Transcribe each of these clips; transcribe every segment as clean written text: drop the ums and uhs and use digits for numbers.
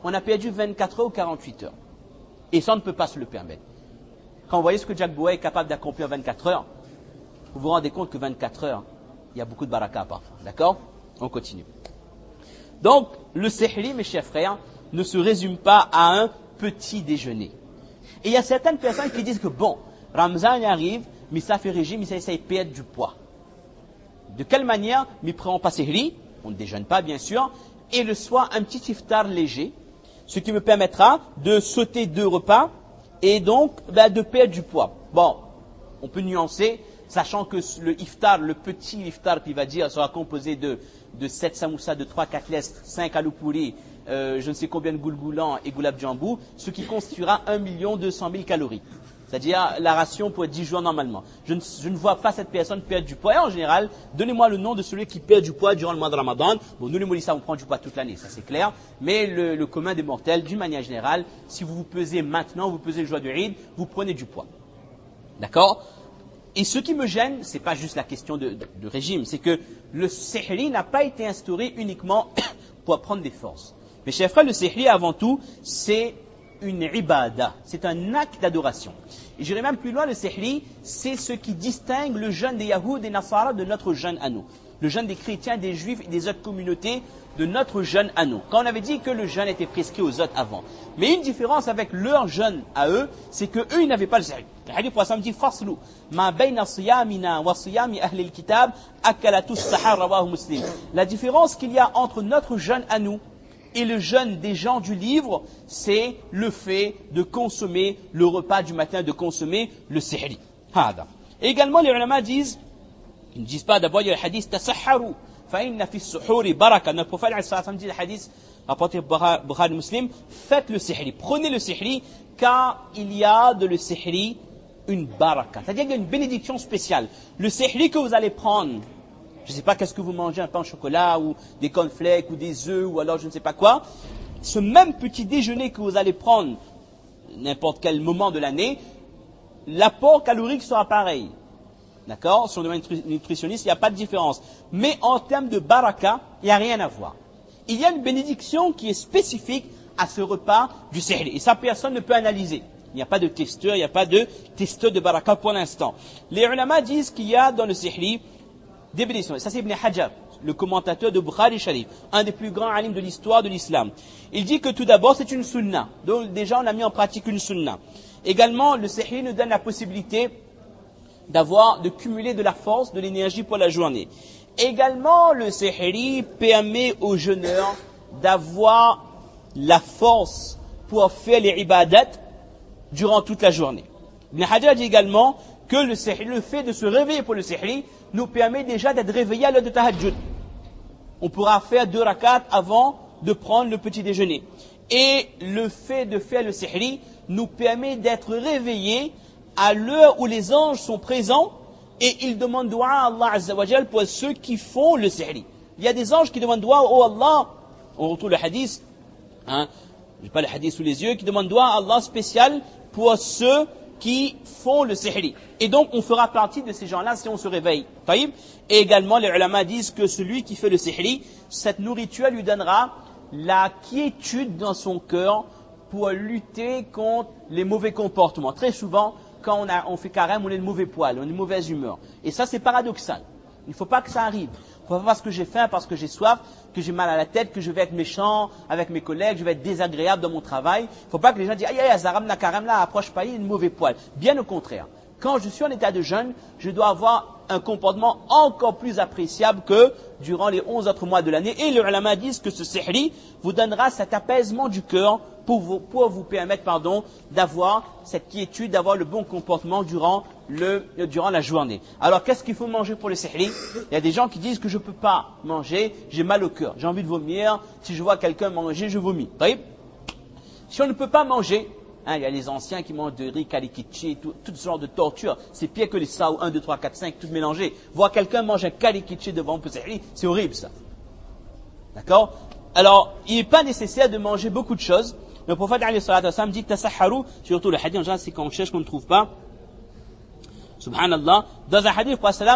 on a perdu 24 heures ou 48 heures. Et ça, on ne peut pas se le permettre. Quand vous voyez ce que Jack Bowie est capable d'accomplir 24 heures, vous vous rendez compte que 24 heures, il y a beaucoup de baraka parfois. D'accord? On continue. Donc, le sihri, mes chers frères, ne se résume pas à un petit déjeuner. Et il y a certaines personnes qui disent que bon, Ramzan arrive, mais ça fait régime, mais ça essaye de perdre du poids. De quelle manière? Mais prenons pas sihri, on ne déjeune pas bien sûr, et le soir un petit iftar léger, ce qui me permettra de sauter 2 repas et donc de perdre du poids. Bon, on peut nuancer, sachant que le iftar, le petit iftar qu'il va dire, sera composé de 7 samoussas, de 3-4 lestes, 5 aloo puri, je ne sais combien de goulgoulans et goulab jambou, ce qui constituera 1 200 000 calories. C'est-à-dire la ration pour 10 jours normalement. Je ne vois pas cette personne perdre du poids. Et en général, donnez-moi le nom de celui qui perd du poids durant le mois de Ramadan. Bon, nous les Moulissa, on prend du poids toute l'année, ça c'est clair. Mais le commun des mortels, d'une manière générale, si vous vous pesez maintenant, vous pesez le jour du Eid, vous prenez du poids. D'accord? Et ce qui me gêne, c'est pas juste la question de régime, c'est que le sihri n'a pas été instauré uniquement pour apprendre des forces. Mes chers frères, le sihri, avant tout, c'est une ibada, c'est un acte d'adoration. Et j'irai même plus loin, le sihri, c'est ce qui distingue le jeûne des Yahoud et des Nasara de notre jeûne à nous. Le jeûne des chrétiens, des juifs et des autres communautés de notre jeûne à nous. Quand on avait dit que le jeûne était prescrit aux autres avant. Mais une différence avec leur jeûne à eux, c'est que eux ils n'avaient pas le sihri. Le hadith pour dit faslu ma bayna siyamina wa siyami ahli al-kitab akalatu as-sahar rawahu Muslim. La différence qu'il y a entre notre jeûne à nous et le jeûne des gens du livre, c'est le fait de consommer le repas du matin, de consommer le sihri. Et également, les ulama disent, ils ne disent pas d'abord, il y a le hadith tasahharu, fa'inna fi suhuri baraka. Notre prophète dit le hadith rapporté par Bukhari Muslim, faites le sihri, prenez le sihri, car il y a de le sihri une baraka. C'est-à-dire qu'il y a une bénédiction spéciale. Le sihri que vous allez prendre, je ne sais pas qu'est-ce que vous mangez, un pain au chocolat, ou des cornflakes, ou des œufs, ou alors je ne sais pas quoi. Ce même petit déjeuner que vous allez prendre, n'importe quel moment de l'année, l'apport calorique sera pareil. D'accord? Sur le domaine nutritionniste, il n'y a pas de différence. Mais en termes de baraka, il n'y a rien à voir. Il y a une bénédiction qui est spécifique à ce repas du sihri. Et ça, personne ne peut analyser. Il n'y a pas de testeur, il n'y a pas de testeur de baraka pour l'instant. Les ulama disent qu'il y a dans le sihri des bénédictions. Ça c'est Ibn Hajar, le commentateur de Bukhari Sharif, un des plus grands alims de l'histoire de l'islam. Il dit que tout d'abord c'est une sunna. Donc déjà on a mis en pratique une sunna. Également le sihri nous donne la possibilité de cumuler de la force, de l'énergie pour la journée. Également le sihri permet aux jeûneurs d'avoir la force pour faire les ibadat durant toute la journée. Ibn Hajar dit également que le fait de se réveiller pour le sihri nous permet déjà d'être réveillés à l'heure de tahajjud. On pourra faire 2 rakats avant de prendre le petit déjeuner. Et le fait de faire le sihri nous permet d'être réveillés à l'heure où les anges sont présents et ils demandent dua à Allah Azza wa Jal pour ceux qui font le sihri. Il y a des anges qui demandent dua, oh Allah, on retrouve le hadith, j'ai pas le hadith sous les yeux, qui demandent dua à Allah spécial pour ceux qui font le sihri. Et donc, on fera partie de ces gens-là si on se réveille. Et également, les ulama disent que celui qui fait le sihri, cette nourriture lui donnera la quiétude dans son cœur pour lutter contre les mauvais comportements. Très souvent, quand on fait carême, on est de mauvais poil, on est de mauvaise humeur. Et ça, c'est paradoxal. Il ne faut pas que ça arrive. Il ne faut pas parce que j'ai faim, parce que j'ai soif, que j'ai mal à la tête, que je vais être méchant avec mes collègues, je vais être désagréable dans mon travail. Il ne faut pas que les gens disent « Aïe, aïe, Zaram na carême là, approche pas, il est de mauvais poil ». Bien au contraire. Quand je suis en état de jeûne, je dois avoir un comportement encore plus appréciable que durant les 11 autres mois de l'année. Et les ulama disent que ce sihri vous donnera cet apaisement du cœur pour vous permettre d'avoir cette quiétude, d'avoir le bon comportement durant la journée. Alors qu'est-ce qu'il faut manger pour le sihri? Il y a des gens qui disent que je ne peux pas manger, j'ai mal au cœur, j'ai envie de vomir, si je vois quelqu'un manger, je vomis. Si on ne peut pas manger, il y a les anciens qui mangent de riz, kalikichi, toutes sortes de tortures. C'est pire que les saou 1, 2, 3, 4, 5, tout mélangé. Voir quelqu'un manger un kalikichi devant un sihri, c'est horrible ça. D'accord? Alors, il n'est pas nécessaire de manger beaucoup de choses. Le prophète dit tasahharu, surtout le hadith en général, c'est qu'on cherche qu'on ne trouve pas. Subhanallah. Dans un hadith, le prophète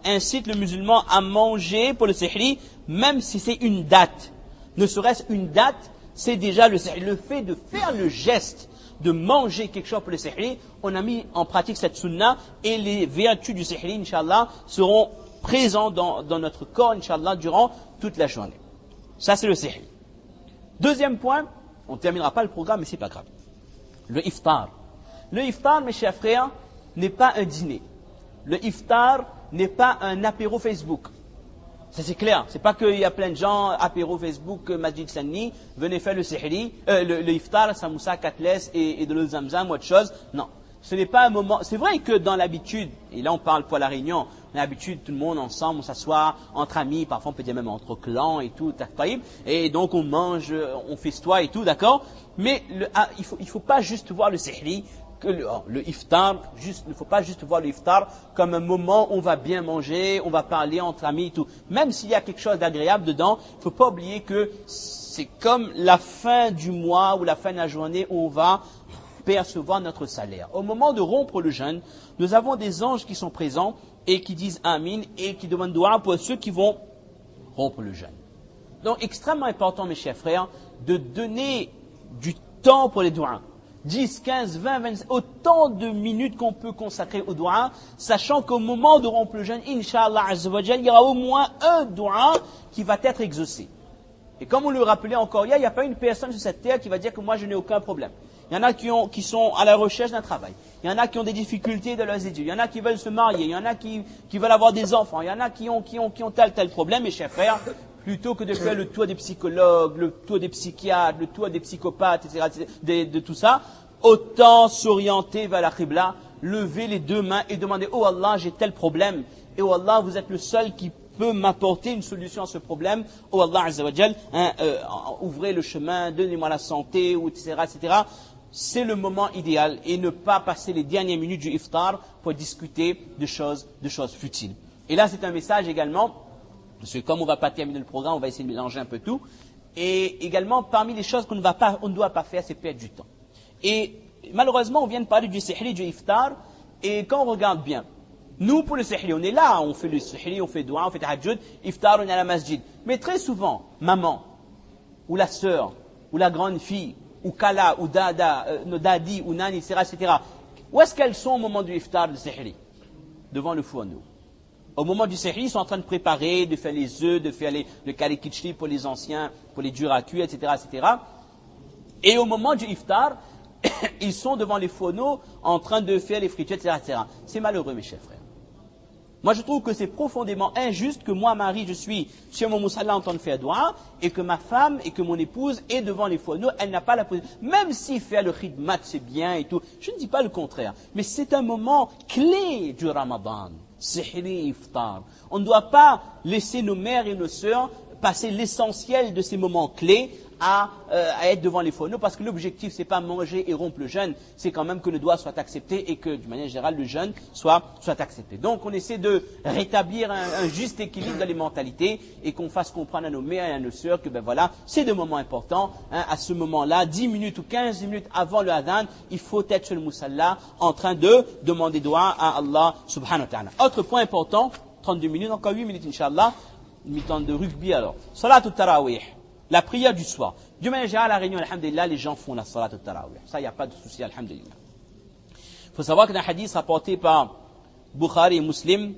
incite le musulman à manger pour le sihri, même si c'est une date. Ne serait-ce une date c'est déjà le sihri. Le fait de faire le geste de manger quelque chose pour le sihri, on a mis en pratique cette sunna et les vertus du sihri, Inch'Allah, seront présents dans notre corps, Inch'Allah, durant toute la journée. Ça, c'est le sihri. Deuxième point, on ne terminera pas le programme, mais c'est pas grave. Le iftar. Le iftar, mes chers frères, n'est pas un dîner. Le iftar n'est pas un apéro Facebook. Ça c'est clair. C'est pas qu'il y a plein de gens, apéro Facebook, Masjid Sanni, venez faire le sihri, le iftar, samoussa, katles et de l'eau zamzam ou autre chose. Non. Ce n'est pas un moment. C'est vrai que dans l'habitude, et là on parle pour la réunion, on a l'habitude, tout le monde ensemble, on s'assoit entre amis, parfois on peut dire même entre clans et tout, et donc on mange, on festoie et tout, d'accord? Mais il faut pas juste voir le sihri, le iftar, il ne faut pas juste voir le iftar comme un moment où on va bien manger, on va parler entre amis et tout. Même s'il y a quelque chose d'agréable dedans, il ne faut pas oublier que c'est comme la fin du mois ou la fin de la journée où on va percevoir notre salaire. Au moment de rompre le jeûne, nous avons des anges qui sont présents et qui disent Amin et qui demandent doua pour ceux qui vont rompre le jeûne. Donc, extrêmement important, mes chers frères, de donner du temps pour les douas. 10, 15, 20, 25, autant de minutes qu'on peut consacrer au doua, sachant qu'au moment de rompre le jeûne, Inch'Allah Azza wa Jal, il y aura au moins un doua qui va être exaucé. Et comme on le rappelait encore hier, il n'y a pas une personne sur cette terre qui va dire que moi je n'ai aucun problème. Il y en a qui sont à la recherche d'un travail. Il y en a qui ont des difficultés dans leurs études. Il y en a qui veulent se marier. Il y en a qui veulent avoir des enfants. Il y en a qui ont tel problème. Mes chers frères, plutôt que de faire le tour des psychologues, le tour des psychiatres, le tour des psychopathes, etc., de tout ça, autant s'orienter vers la Qibla, lever les deux mains et demander « Oh Allah, j'ai tel problème. Et oh Allah, vous êtes le seul qui peut m'apporter une solution à ce problème. Oh Allah Azza wa Jal, ouvrez le chemin, donnez-moi la santé, etc., etc. » C'est le moment idéal et ne pas passer les dernières minutes du iftar pour discuter de choses futiles. Et là, c'est un message également, parce que comme on ne va pas terminer le programme, on va essayer de mélanger un peu tout. Et également, parmi les choses qu'on ne doit pas faire, c'est perdre du temps. Et malheureusement, on vient de parler du sihri, du iftar, et quand on regarde bien, nous, pour le sihri, on est là, on fait le sihri, on fait doua, on fait tahajjud, iftar, on est à la masjid. Mais très souvent, maman, ou la sœur, ou la grande fille, ou Kala, ou Dada, Dadi, ou Nani, etc., où est-ce qu'elles sont au moment du iftar, du sihri? Devant le fourneau. Au moment du sihri, ils sont en train de préparer, de faire les œufs, de faire le kari kichli pour les anciens, pour les durs à cuire, etc., etc. Et au moment du iftar, ils sont devant les fourneaux en train de faire les fritures, etc., etc. C'est malheureux, mes chers frères. Moi, je trouve que c'est profondément injuste que moi, Marie, je suis sur mon moussala en train de faire doua, et que ma femme et que mon épouse est devant les fourneaux, elle n'a pas la possibilité. Même si faire le khidmat, c'est bien et tout, je ne dis pas le contraire. Mais c'est un moment clé du Ramadan. Sihri iftar. On ne doit pas laisser nos mères et nos sœurs passer l'essentiel de ces moments clés à être devant les fourneaux, parce que l'objectif, c'est pas manger et rompre le jeûne, c'est quand même que le doigt soit accepté et que, d'une manière générale, le jeûne soit accepté. Donc, on essaie de rétablir un juste équilibre dans les mentalités et qu'on fasse comprendre à nos mères et à nos sœurs que, ben voilà, c'est des moments importants. Hein, à ce moment-là, 10 minutes ou 15 minutes avant le adhan, il faut être sur le musalla en train de demander doigt à Allah subhanahu wa ta'ala. Autre point important, 32 minutes, encore 8 minutes, Inch'Allah, une mi-temps de rugby alors. Salat al-Tarawih. La prière du soir. Du manière générale, à la réunion, alhamdulillah, les gens font la salat al-tarawih. Ça, il n'y a pas de souci, alhamdulillah. Il faut savoir que dans un hadith rapporté par Bukhari et Muslim,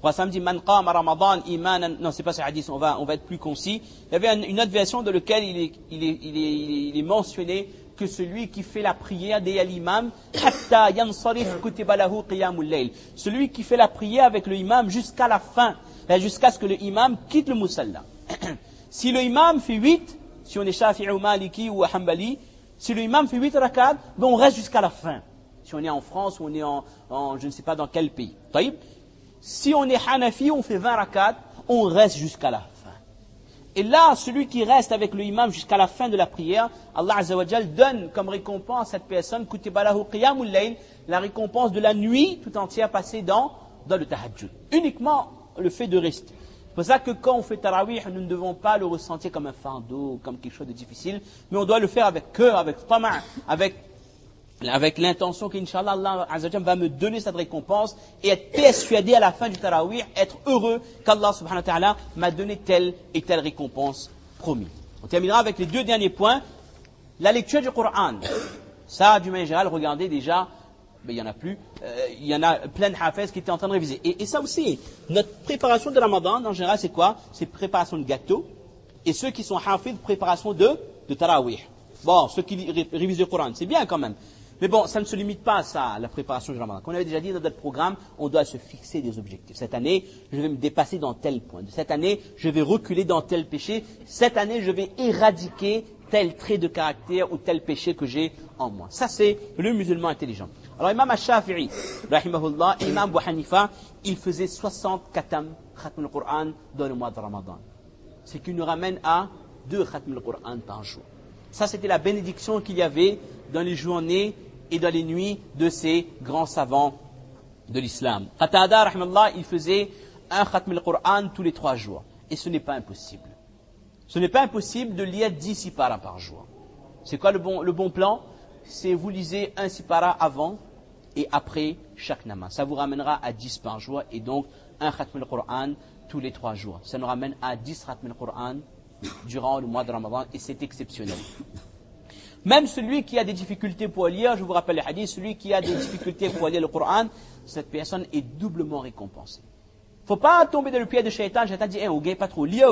Rassam dit, Man qama Ramadan imanan. Non, c'est pas ce hadith, on va être plus concis. Il y avait une autre version dans laquelle il est mentionné que celui qui fait la prière derrière l'imam, hatta yansarif kutiba lahu qiyamul layl. Celui qui fait la prière avec le imam jusqu'à la fin, jusqu'à ce que le imam quitte le musalla. Si le imam fait 8, si on est Shafi'i ou Maliki ou Hanbali, si le imam fait 8 rakats, ben on reste jusqu'à la fin. Si on est en France ou on est en je ne sais pas dans quel pays. Taïb. Si on est Hanafi, on fait 20 rakats, on reste jusqu'à la fin. Et là, celui qui reste avec le imam jusqu'à la fin de la prière, Allah Azza wa Jal donne comme récompense à cette personne, kutiba lahu qiyamul layl, la récompense de la nuit tout entière passée dans le tahajjud. Uniquement le fait de rester. C'est pour ça que quand on fait tarawih, nous ne devons pas le ressentir comme un fardeau, comme quelque chose de difficile, mais on doit le faire avec cœur, avec tama', avec l'intention qu'Inch'Allah, Allah Azza wa Jalla va me donner cette récompense et être persuadé à la fin du tarawih, être heureux qu'Allah subhanahu wa ta'ala m'a donné telle et telle récompense promis. On terminera avec les 2 derniers points. La lecture du Coran. Ça, du manière générale, regardez déjà, il n'y en a plus. Il y en a plein de hafez qui étaient en train de réviser. Et ça aussi, notre préparation de Ramadan, en général, c'est quoi? C'est préparation de gâteau. Et ceux qui sont hafiz, préparation de tarawih. Bon, ceux qui révisent le Coran, c'est bien quand même. Mais bon, ça ne se limite pas à ça, la préparation du Ramadan. Comme on avait déjà dit dans notre programme, on doit se fixer des objectifs. Cette année, je vais me dépasser dans tel point. Cette année, je vais reculer dans tel péché. Cette année, je vais éradiquer tel trait de caractère ou tel péché que j'ai en moi. Ça, c'est le musulman intelligent. Alors, Imam Ash-Shafi'i, rahimahullah, Imam Abu Hanifa, il faisait 60 khatam, khatm al-Qur'an, dans le mois de Ramadan. Ce qui nous ramène à 2 khatm al-Qur'an par jour. Ça, c'était la bénédiction qu'il y avait dans les journées et dans les nuits de ces grands savants de l'islam. Qatada, rahimahullah, il faisait un khatm al-Qur'an tous les 3 jours. Et ce n'est pas impossible. Ce n'est pas impossible de lire 10 sipara par jour. C'est quoi le bon plan? C'est vous lisez un sipara avant et après chaque namaz. Ça vous ramènera à 10 par jour et donc un khatm al-Qur'an tous les 3 jours. Ça nous ramène à 10 khatm al-Qur'an durant le mois de Ramadan et c'est exceptionnel. Même celui qui a des difficultés pour lire, je vous rappelle le hadith, celui qui a des difficultés pour lire le Coran, cette personne est doublement récompensée. Il ne faut pas tomber dans le pied de Shaitan. Shaitan dit, on ne gagne pas trop, lis.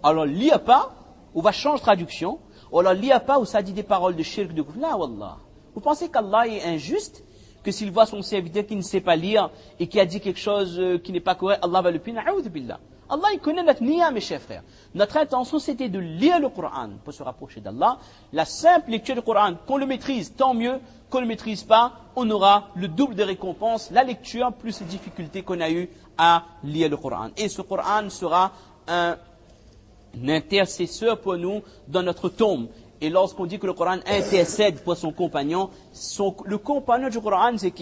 Alors lis pas, ou va changer traduction, ou alors lis pas, ou ça dit des paroles de shirk, de kufr. Là, wallah. Vous pensez qu'Allah est injuste, que s'il voit son serviteur qui ne sait pas lire, et qui a dit quelque chose qui n'est pas correct, Allah va le punir? A'udhu billah. Allah, il connaît notre niya, mes chers frères. Notre intention, c'était de lire le Coran pour se rapprocher d'Allah. La simple lecture du Coran, qu'on le maîtrise, tant mieux. Qu'on ne le maîtrise pas, on aura le double de récompenses. La lecture, plus les difficultés qu'on a eues à lire le Coran. Et ce Coran sera un intercesseur pour nous dans notre tombe. Et lorsqu'on dit que le Coran intercède pour son compagnon, le compagnon du Coran, c'est qui?